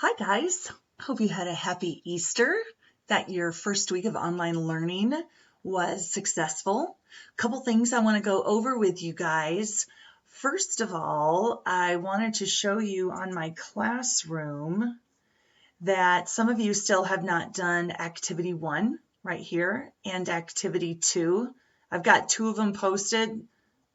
Hi guys, hope you had a happy Easter, that your first week of online learning was successful. A couple things I want to go over with you guys. First of all, I wanted to show you on my classroom that some of you still have not done activity 1 right here and activity 2. I've got 2 of them posted.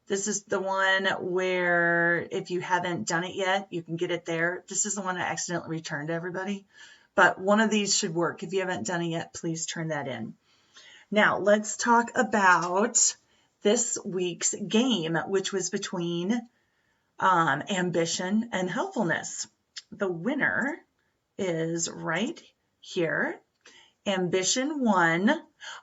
This is the one where if you haven't done it yet, you can get it there. This is the one I accidentally returned to everybody. But one of these should work. If you haven't done it yet, please turn that in. Now, let's talk about this week's game, which was between ambition and helpfulness. The winner is right here. Ambition won,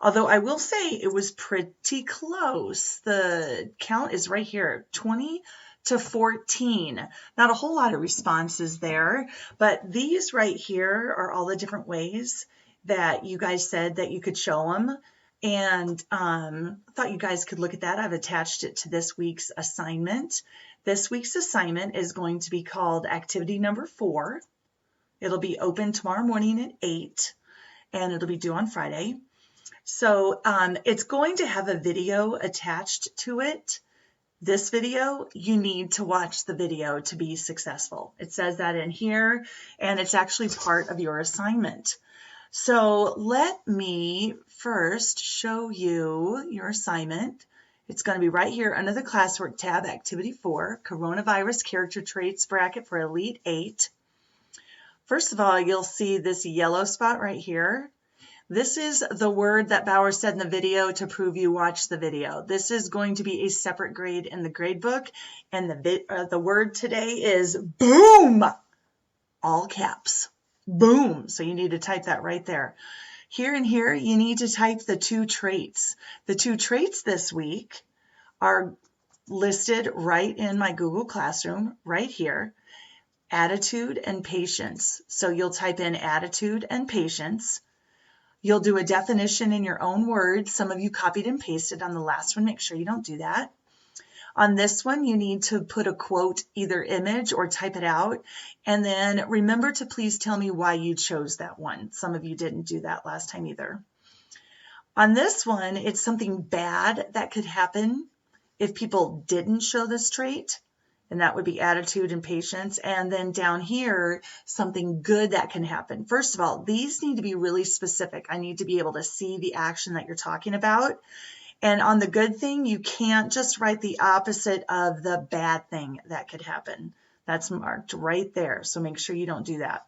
although I will say it was pretty close. The count is right here, 20-14. Not a whole lot of responses there, but these right here are all the different ways that you guys said that you could show them. And I thought you guys could look at that. I've attached it to this week's assignment. This week's assignment is going to be called activity number 4. It'll be open tomorrow morning at 8. And it'll be due on Friday. So it's going to have a video attached to it. This video, you need to watch the video to be successful. It says that in here, and it's actually part of your assignment. So let me first show you your assignment. It's going to be right here under the classwork tab, activity 4, coronavirus character traits bracket for Elite 8. First of all, you'll see this yellow spot right here. This is the word that Bauer said in the video to prove you watched the video. This is going to be a separate grade in the grade book, and the word today is boom, all caps, boom. So you need to type that right there. Here and here, you need to type the 2 traits. The 2 traits this week are listed right in my Google Classroom, right here. Attitude and patience. So you'll type in attitude and patience. You'll do a definition in your own words. Some of you copied and pasted on the last one. Make sure you don't do that. On this one, you need to put a quote, either image or type it out. And then remember to please tell me why you chose that one. Some of you didn't do that last time either. On this one, it's something bad that could happen if people didn't show this trait. And that would be attitude and patience. And then down here, something good that can happen. First of all, these need to be really specific. I need to be able to see the action that you're talking about. And on the good thing, you can't just write the opposite of the bad thing that could happen. That's marked right there. So make sure you don't do that.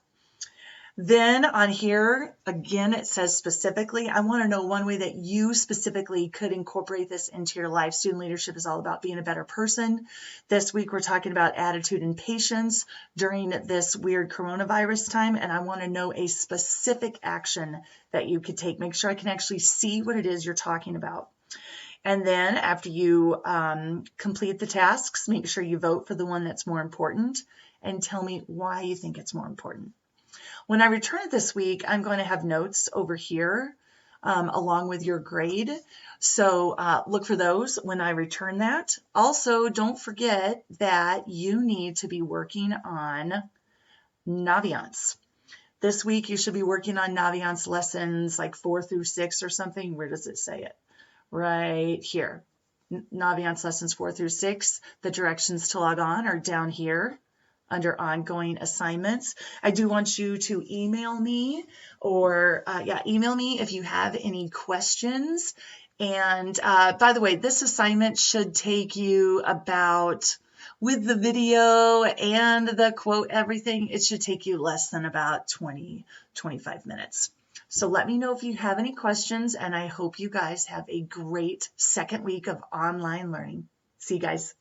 Then on here, again, it says specifically, I want to know one way that you specifically could incorporate this into your life. Student leadership is all about being a better person. This week, we're talking about attitude and patience during this weird coronavirus time. And I want to know a specific action that you could take. Make sure I can actually see what it is you're talking about. And then after you complete the tasks, make sure you vote for the one that's more important and tell me why you think it's more important. When I return it this week, I'm going to have notes over here along with your grade. So look for those when I return that. Also, don't forget that you need to be working on Naviance. This week, you should be working on Naviance lessons like 4 through 6 or something. Where does it say it? Right here. Naviance lessons 4 through 6. The directions to log on are down here under ongoing assignments. I do want you to email me or email me if you have any questions. And by the way, this assignment should take you about, with the video and the quote, everything, it should take you less than about 20-25 minutes. So let me know if you have any questions, and I hope you guys have a great second week of online learning. See you guys.